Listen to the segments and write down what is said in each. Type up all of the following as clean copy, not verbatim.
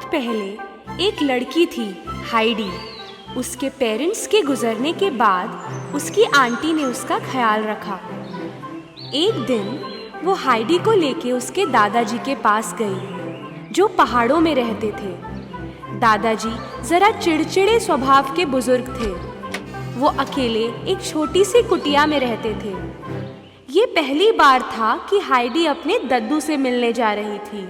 पहले एक लड़की थी, हाइडी। उसके पेरेंट्स के गुजरने के बाद उसकी आंटी ने उसका ख्याल रखा। एक दिन वो हाइडी को लेके उसके दादाजी के पास गई, जो पहाड़ों में रहते थे। दादाजी जरा चिड़चिड़े स्वभाव के बुजुर्ग थे। वो अकेले एक छोटी सी कुटिया में रहते थे। ये पहली बार था कि हाइडी अपने दद्दू से मिलने जा रही थी।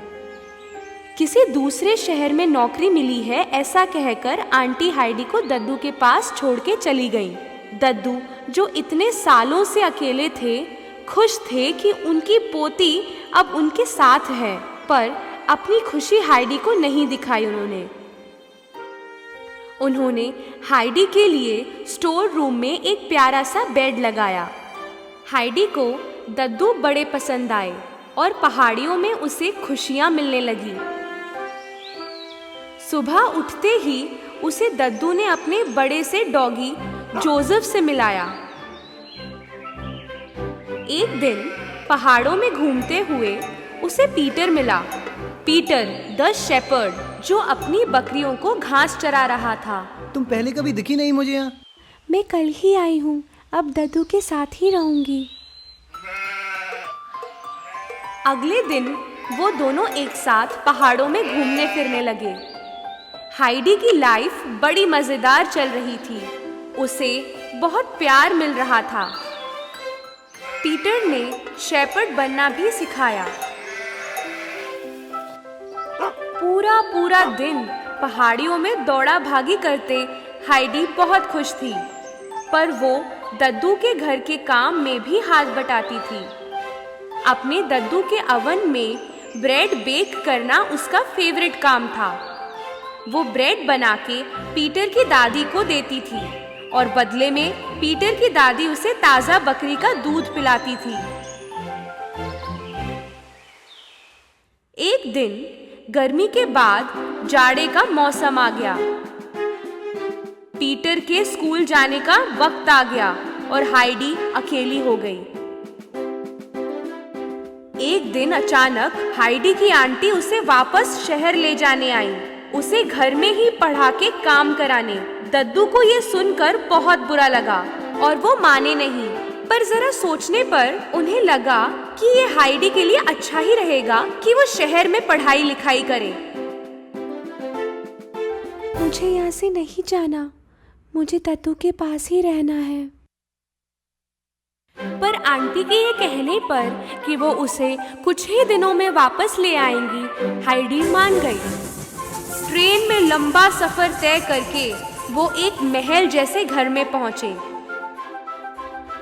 किसी दूसरे शहर में नौकरी मिली है ऐसा कहकर आंटी हाइडी को दद्दू के पास छोड़ के चली गई। दद्दू, जो इतने सालों से अकेले थे, खुश थे कि उनकी पोती अब उनके साथ है, पर अपनी खुशी हाइडी को नहीं दिखाई। उन्होंने हाइडी के लिए स्टोर रूम में एक प्यारा सा बेड लगाया। हाइडी को दद्दू बड़े पसंद आए और पहाड़ियों में उसे खुशियां मिलने लगी। सुबह उठते ही उसे दद्दू ने अपने बड़े से डॉगी जोसेफ से मिलाया। एक दिन पहाड़ों में घूमते हुए उसे पीटर मिला। पीटर द शेपर्ड, जो अपनी बकरियों को घास चरा रहा था। तुम पहले कभी दिखी नहीं मुझे यहाँ। मैं कल ही आई हूँ, अब दद्दू के साथ ही रहूंगी। अगले दिन वो दोनों एक साथ पहाड़ों में घूमने फिरने लगे। हाइडी की लाइफ बड़ी मजेदार चल रही थी। उसे बहुत प्यार मिल रहा था। पीटर ने शेपर्ड बनना भी सिखाया। पूरा दिन पहाड़ियों में दौड़ा भागी करते हाइडी बहुत खुश थी, पर वो दद्दू के घर के काम में भी हाथ बटाती थी। अपने दद्दू के अवन में ब्रेड बेक करना उसका फेवरेट काम था। वो ब्रेड बना के पीटर की दादी को देती थी और बदले में पीटर की दादी उसे ताज़ा बकरी का दूध पिलाती थी। एक दिन गर्मी के बाद जाड़े का मौसम आ गया। पीटर के स्कूल जाने का वक्त आ गया और हाइडी अकेली हो गई। एक दिन अचानक हाइडी की आंटी उसे वापस शहर ले जाने आई, उसे घर में ही पढ़ा के काम कराने। दद्दू को ये सुनकर बहुत बुरा लगा और वो माने नहीं, पर जरा सोचने पर उन्हें लगा कि ये हाइडी के लिए अच्छा ही रहेगा कि वो शहर में पढ़ाई लिखाई करे। मुझे यहाँ से नहीं जाना, मुझे दद्दू के पास ही रहना है। पर आंटी के ये कहने पर कि वो उसे कुछ ही दिनों में वापस ले आएंगी, हाइडी मान गई। ट्रेन में लंबा सफर तय करके वो एक महल जैसे घर में पहुंचे।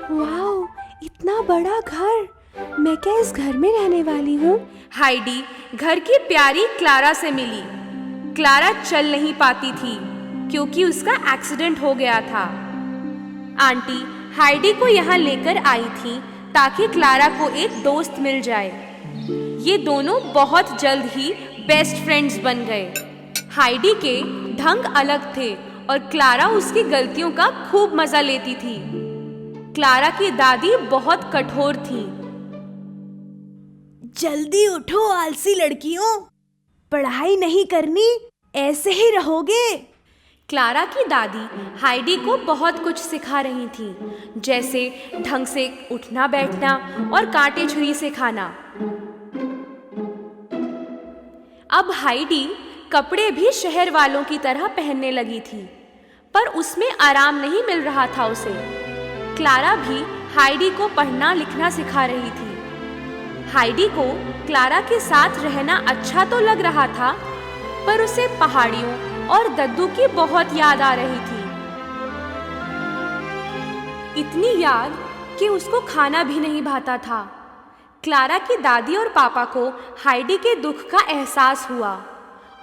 वाओ, इतना बड़ा घर! मैं क्या इस घर में रहने वाली हूँ? हाइडी घर की प्यारी क्लारा से मिली। क्लारा चल नहीं पाती थी क्योंकि उसका एक्सीडेंट हो गया था। आंटी हाइडी को यहाँ लेकर आई थी ताकि क्लारा को एक दोस्त मिल जाए। ये दोनों बहुत जल्द ही बेस्ट फ्रेंड्स बन गए। हाइडी के ढंग अलग थे और क्लारा उसकी गलतियों का खूब मजा लेती थी। क्लारा की दादी बहुत कठोर थी। जल्दी उठो आलसी लड़कियों, पढ़ाई नहीं करनी, ऐसे ही रहोगे। क्लारा की दादी हाइडी को बहुत कुछ सिखा रही थी, जैसे ढंग से उठना बैठना और कांटे छुरी से खाना। अब हाइडी कपड़े भी शहर वालों की तरह पहनने लगी थी, पर उसमें आराम नहीं मिल रहा था उसे। क्लारा भी हाइडी को पढ़ना लिखना सिखा रही थी। हाइडी को क्लारा के साथ रहना अच्छा तो लग रहा था, पर उसे पहाड़ियों और दद्दू की बहुत याद आ रही थी। इतनी याद कि उसको खाना भी नहीं भाता था। क्लारा की दादी और पापा को हाइडी के दुख का एहसास हुआ।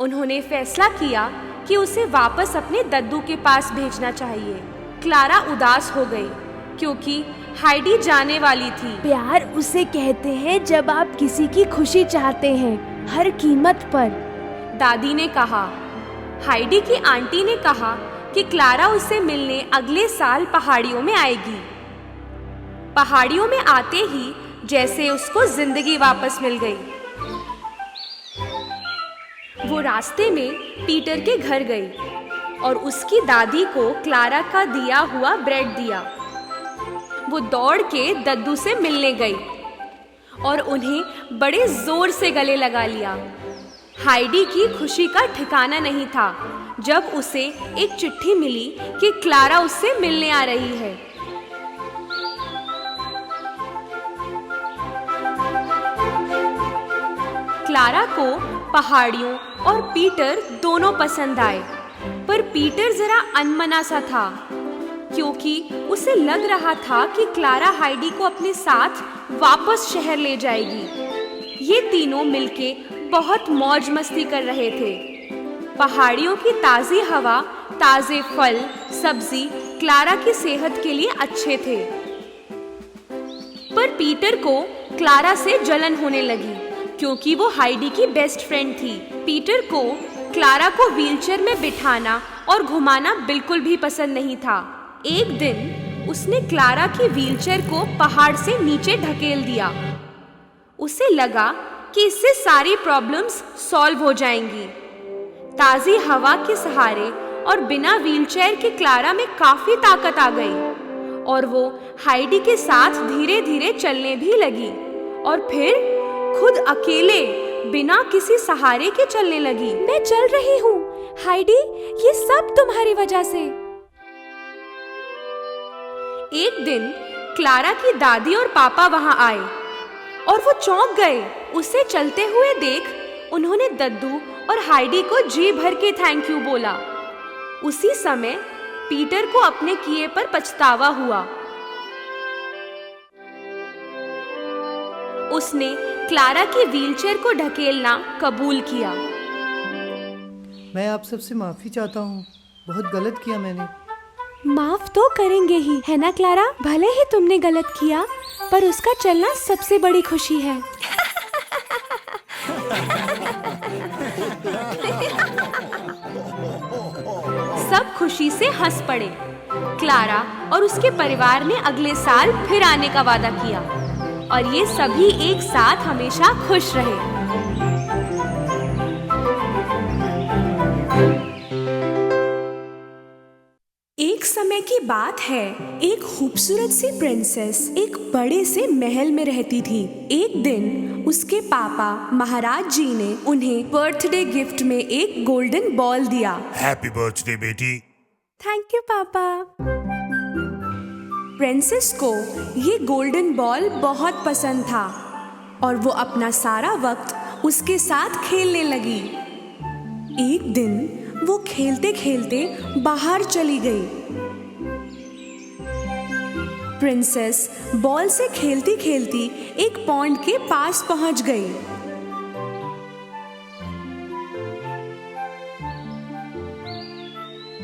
उन्होंने फैसला किया कि उसे वापस अपने दद्दू के पास भेजना चाहिए। क्लारा उदास हो गई क्योंकि हाइडी जाने वाली थी। प्यार उसे कहते हैं जब आप किसी की खुशी चाहते हैं, हर कीमत पर, दादी ने कहा। हाइडी की आंटी ने कहा कि क्लारा उससे मिलने अगले साल पहाड़ियों में आएगी। पहाड़ियों में आते ही जैसे उसको जिंदगी वापस मिल गई। वो वो रास्ते में पीटर के घर गई और उसकी दादी को क्लारा का दिया हुआ ब्रेड दिया। वो दौड़ के दद्दू से मिलने गई और उन्हें बड़े जोर से गले लगा लिया। हाइडी की खुशी का ठिकाना नहीं था जब उसे एक चिट्ठी मिली कि क्लारा उससे मिलने आ रही है। क्लारा को पहाड़ियों और पीटर दोनों पसंद आए, पर पीटर जरा अनमना सा था क्योंकि उसे लग रहा था कि क्लारा हाइडी को अपने साथ वापस शहर ले जाएगी। ये तीनों मिलके बहुत मौज मस्ती कर रहे थे। पहाड़ियों की ताज़ी हवा, ताज़े फल, सब्जी क्लारा की सेहत के लिए अच्छे थे। पर पीटर को क्लारा से जलन होने लगी क्योंकि वो हाइडी की बेस्ट फ्रेंड थी। पीटर को क्लारा को व्हीलचेयर में बिठाना और घुमाना बिल्कुल भी पसंद नहीं था। एक दिन उसने क्लारा की व्हीलचेयर को पहाड़ से नीचे ढकेल दिया। उसे लगा कि इससे सारी प्रॉब्लम्स सॉल्व हो जाएंगी। ताज़ी हवा के सहारे और बिना व्हीलचेयर के क्लारा में काफी ताकत आ गई और वो हाइडी के साथ धीरे धीरे चलने भी लगी और फिर खुद अकेले बिना किसी सहारे के चलने लगी। मैं चल रही हूँ हाइडी, ये सब तुम्हारी वजह से। एक दिन क्लारा की दादी और पापा वहां आए और वो चौंक गए। उसे चलते हुए देख उन्होंने दद्दू और हाइडी को जी भर के थैंक यू बोला। उसी समय पीटर को अपने किए पर पछतावा हुआ। उसने क्लारा की व्हीलचेयर को ढकेलना कबूल किया। मैं आप सबसे माफी चाहता हूँ, बहुत गलत किया मैंने। माफ तो करेंगे ही, है ना क्लारा? भले ही तुमने गलत किया, पर उसका चलना सबसे बड़ी खुशी है। सब खुशी से हंस पड़े। क्लारा और उसके परिवार ने अगले साल फिर आने का वादा किया और ये सभी एक साथ हमेशा खुश रहे। एक समय की बात है, एक खूबसूरत सी प्रिंसेस एक बड़े से महल में रहती थी। एक दिन उसके पापा महाराज जी ने उन्हें बर्थडे गिफ्ट में एक गोल्डन बॉल दिया। हैप्पी बर्थडे बेटी। थैंक यू पापा। प्रिंसेस को ये गोल्डन बॉल बहुत पसंद था और वो अपना सारा वक्त उसके साथ खेलने लगी। एक दिन वो खेलते खेलते बाहर चली गई। प्रिंसेस बॉल से खेलती खेलती एक पॉन्ड के पास पहुंच गई।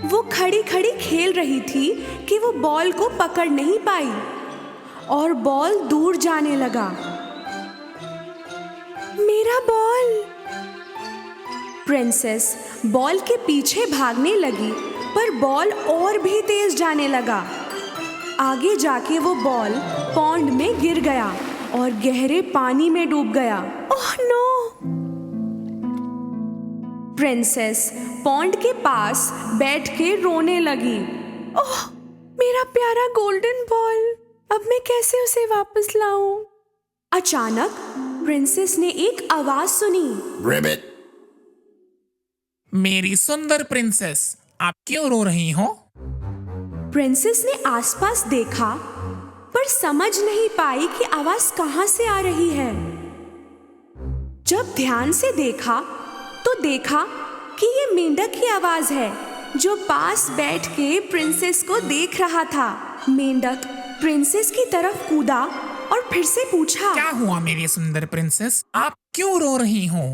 वो खड़ी खड़ी खेल रही थी कि वो बॉल को पकड़ नहीं पाई और बॉल दूर जाने लगा। मेरा बॉल! प्रिंसेस बॉल के पीछे भागने लगी, पर बॉल और भी तेज जाने लगा। आगे जाके वो बॉल पॉन्ड में गिर गया और गहरे पानी में डूब गया। Oh no! प्रिंसेस पॉन्ड के पास बैठ के रोने लगी। ओह, मेरा प्यारा गोल्डन बॉल, अब मैं कैसे उसे वापस लाऊं? अचानक प्रिंसेस ने एक आवाज सुनी। रिबिट। मेरी सुंदर प्रिंसेस, आप क्यों रो रही हो? प्रिंसेस ने आसपास देखा, पर समझ नहीं पाई कि आवाज कहां से आ रही है। जब ध्यान से देखा तो देखा कि ये मेंढक की आवाज है जो पास बैठ के प्रिंसेस को देख रहा था। मेंढक प्रिंसेस की तरफ कूदा और फिर से पूछा, क्या हुआ मेरी सुंदर प्रिंसेस, आप क्यों रो रही हो?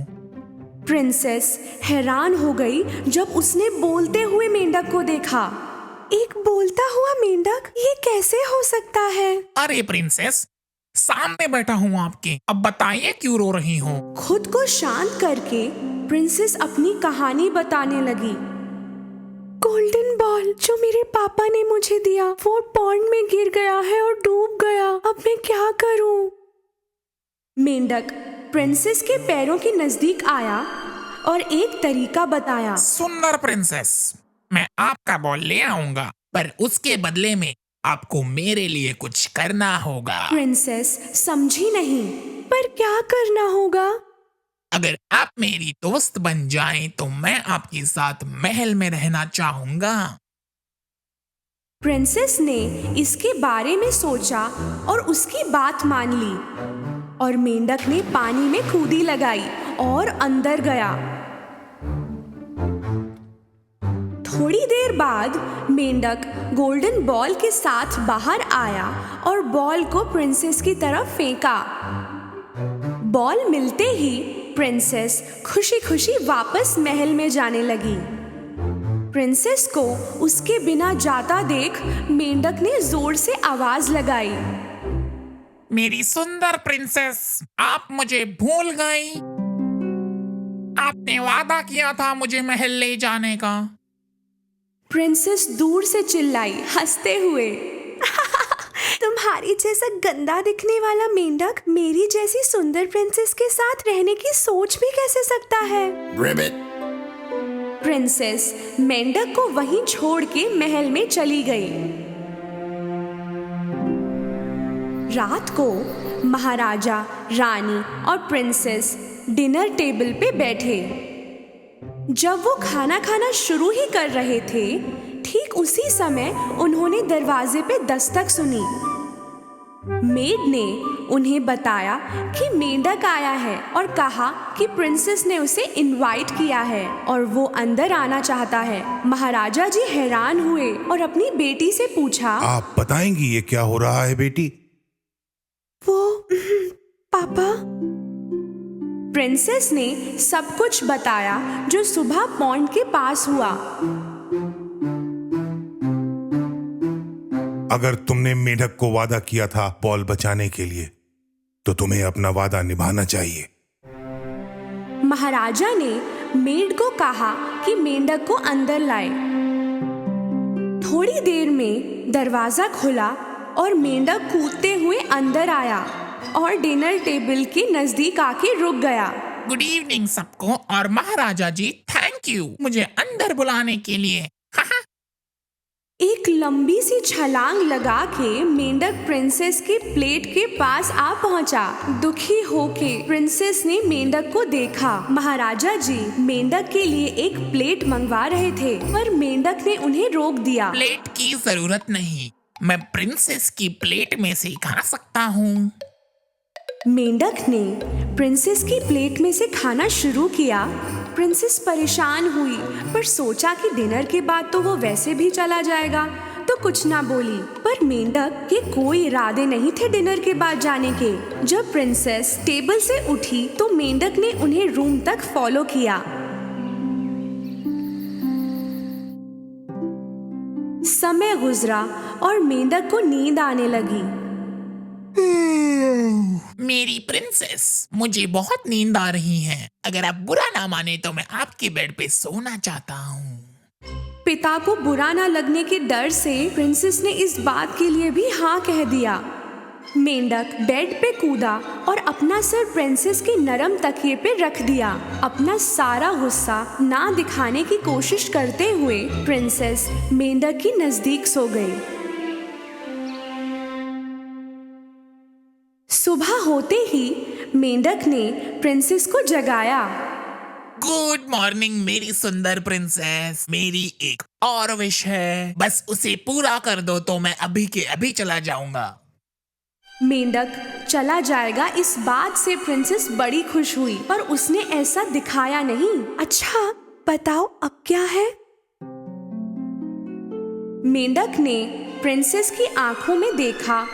प्रिंसेस हैरान हो गई जब उसने बोलते हुए मेंढक को देखा। एक बोलता हुआ मेंढक, ये कैसे हो सकता है? अरे प्रिंसेस, सामने बैठा हूँ आपके, अब बताइए क्यों रो रही हो? खुद को शांत करके प्रिंसेस अपनी कहानी बताने लगी। गोल्डन बॉल जो मेरे पापा ने मुझे दिया, वो पॉन्ड में गिर गया है और डूब गया। अब मैं क्या करूं? मेंढक प्रिंसेस के पैरों के नजदीक आया, और एक तरीका बताया। सुंदर प्रिंसेस, मैं आपका बॉल ले आऊंगा, पर उसके बदले में आपको मेरे लिए कुछ करना होगा। प्रिंसेस समझी नहीं, पर क्या करना होगा? अगर आप मेरी दोस्त बन जाएं तो मैं आपके साथ महल में रहना चाहूंगा। प्रिंसेस ने इसके बारे में सोचा और उसकी बात मान ली, और मेंढक ने पानी में कूदी लगाई और अंदर गया। थोड़ी देर बाद मेंढक गोल्डन बॉल के साथ बाहर आया और बॉल को प्रिंसेस की तरफ फेंका। बॉल मिलते ही प्रिंसेस खुशी खुशी वापस महल में जाने लगी। प्रिंसेस को उसके बिना जाता देख मेंढक ने जोर से आवाज लगाई। मेरी सुंदर प्रिंसेस, आप मुझे भूल गई? आपने वादा किया था मुझे महल ले जाने का। प्रिंसेस दूर से चिल्लाई हंसते हुए। तुम्हारी जैसा गंदा दिखने वाला मेंढक मेरी जैसी सुंदर प्रिंसेस के साथ रहने की सोच भी कैसे सकता है? रिबिट। प्रिंसेस मेंढक को वहीं छोड़ के महल में चली गई। रात को महाराजा, रानी और प्रिंसेस डिनर टेबल पे बैठे। जब वो खाना खाना शुरू ही कर रहे थे, ठीक उसी समय उन्होंने दरवाजे पे दस्तक सुनी। मेड ने उन्हें बताया कि मेंढक आया है और कहा कि प्रिंसेस ने उसे इनवाइट किया है और वो अंदर आना चाहता है। महाराजा जी हैरान हुए और अपनी बेटी से पूछा, आप बताएंगी ये क्या हो रहा है बेटी? वो पापा। प्रिंसेस ने सब कुछ बताया जो सुबह पॉन्ड के पास हुआ। अगर तुमने मेंढक को वादा किया था बॉल बचाने के लिए, तो तुम्हें अपना वादा निभाना चाहिए। महाराजा ने मेड को कहा कि मेंढक को अंदर लाए। थोड़ी देर में दरवाजा खुला और मेंढक कूदते हुए अंदर आया और डिनर टेबल के नजदीक आके रुक गया। गुड इवनिंग सबको, और महाराजा जी थैंक यू मुझे अंदर बुलाने के लिए। एक लंबी सी छलांग लगा के मेंढक प्रिंसेस के प्लेट के पास आ पहुंचा। दुखी होके प्रिंसेस ने मेंढक को देखा। महाराजा जी मेंढक के लिए एक प्लेट मंगवा रहे थे, पर मेंढक ने उन्हें रोक दिया। प्लेट की जरूरत नहीं, मैं प्रिंसेस की प्लेट में से खा सकता हूँ। मेंढक ने प्रिंसेस की प्लेट में से खाना शुरू किया। प्रिंसेस परेशान हुई, पर सोचा कि डिनर के बाद तो वो वैसे भी चला जाएगा, तो कुछ ना बोली। पर मेंढक के कोई इरादे नहीं थे डिनर के बाद जाने के। जब प्रिंसेस टेबल से उठी तो मेंढक ने उन्हें रूम तक फॉलो किया। समय गुजरा और मेंढक को नींद आने लगी। मेरी प्रिंसेस, मुझे बहुत नींद आ रही है। अगर आप बुरा ना माने तो मैं आपके बेड पे सोना चाहता हूँ। पिता को बुरा ना लगने के डर से प्रिंसेस ने इस बात के लिए भी हाँ कह दिया। मेंढक बेड पे कूदा और अपना सर प्रिंसेस के नरम तकिए पे रख दिया। अपना सारा गुस्सा ना दिखाने की कोशिश करते हुए प्रिंसेस मेंढक के नजदीक सो गई। सुबह होते ही मेंढक ने प्रिंसेस को जगाया। गुड मॉर्निंग मेरी सुंदर प्रिंसेस, मेरी एक और विश है, बस उसे पूरा कर दो तो मैं अभी के अभी चला जाऊंगा। मेंढक चला जाएगा इस बात से प्रिंसेस बड़ी खुश हुई, पर उसने ऐसा दिखाया नहीं। अच्छा बताओ अब क्या है? मेंढक ने प्रिंसेस की आंखों में देखा।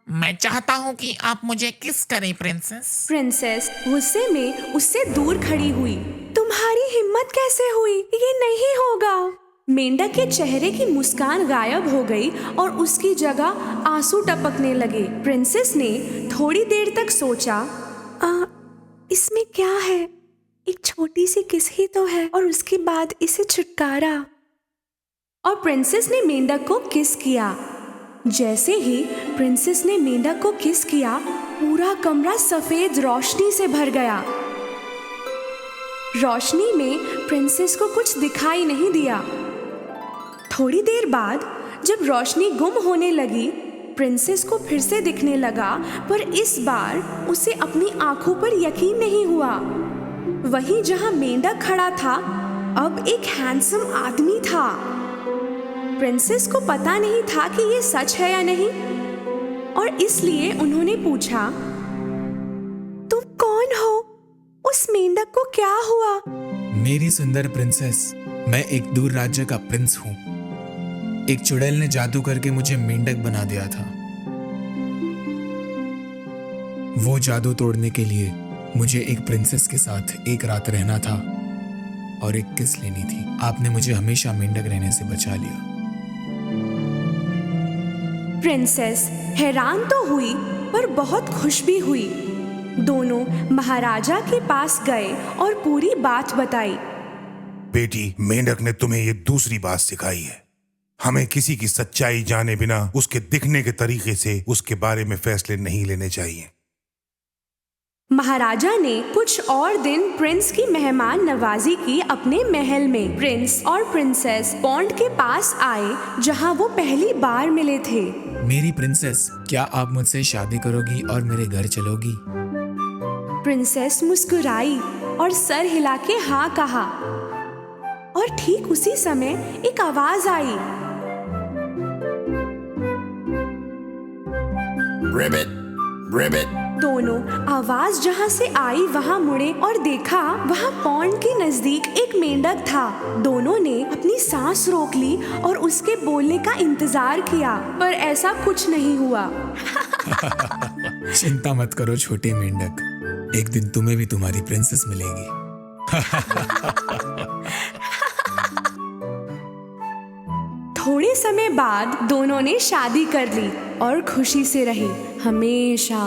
मैं चाहता हूँ कि आप मुझे किस करें प्रिंसेस। प्रिंसेस गुस्से में उससे दूर खड़ी हुई। तुम्हारी हिम्मत कैसे हुई? ये नहीं होगा। मेंढक के चेहरे की मुस्कान गायब हो गई और उसकी जगह आंसू टपकने लगे। प्रिंसेस ने थोड़ी देर तक सोचा, इसमें क्या है? एक छोटी सी किस ही तो है और उसके बाद इसे छुटकारा। और प्रिंसेस ने मेंढक को किस किया। जैसे ही प्रिंसेस ने मेंढक को किस किया, पूरा कमरा सफेद रोशनी से भर गया। रोशनी में प्रिंसेस को कुछ दिखाई नहीं दिया। थोड़ी देर बाद जब रोशनी गुम होने लगी, प्रिंसेस को फिर से दिखने लगा, पर इस बार उसे अपनी आंखों पर यकीन नहीं हुआ। वहीं जहां मेंढक खड़ा था, अब एक हैंडसम आदमी था। प्रिंसेस को पता नहीं था कि ये सच है या नहीं, और इसलिए उन्होंने पूछा, तुम कौन हो? उस मेंढक को क्या हुआ? मेरी सुंदर प्रिंसेस, मैं एक दूर राज्य का प्रिंस हूँ। एक चुड़ैल ने जादू करके मुझे मेंढक बना दिया था। वो जादू तोड़ने के लिए मुझे एक प्रिंसेस के साथ एक रात रहना था और एक किस लेनी थी। आपने मुझे हमेशा मेंढक रहने से बचा लिया। प्रिंसेस हैरान तो हुई पर बहुत खुश भी हुई। दोनों महाराजा के पास गए और पूरी बात बताई। बेटी, मेंढक ने तुम्हें ये दूसरी बात सिखाई है। हमें किसी की सच्चाई जाने बिना उसके दिखने के तरीके से उसके बारे में फैसले नहीं लेने चाहिए। महाराजा ने कुछ और दिन प्रिंस की मेहमान नवाजी की अपने महल में। प्रिंस और प्रिंसेस पॉन्ड के पास आए जहां वो पहली बार मिले थे। मेरी प्रिंसेस, क्या आप मुझसे शादी करोगी और मेरे घर चलोगी? प्रिंसेस मुस्कुराई और सर हिला के हाँ कहा, और ठीक उसी समय एक आवाज आई। रिबिट, रिबिट। दोनों आवाज जहां से आई वहां मुड़े और देखा वहां पॉन्ड के नजदीक एक मेंढक था। दोनों ने अपनी सांस रोक ली और उसके बोलने का इंतजार किया, पर ऐसा कुछ नहीं हुआ। चिंता मत करो छोटे मेंढक, एक दिन तुम्हें भी तुम्हारी प्रिंसेस मिलेगी। थोड़े समय बाद दोनों ने शादी कर ली और खुशी से रहे हमेशा।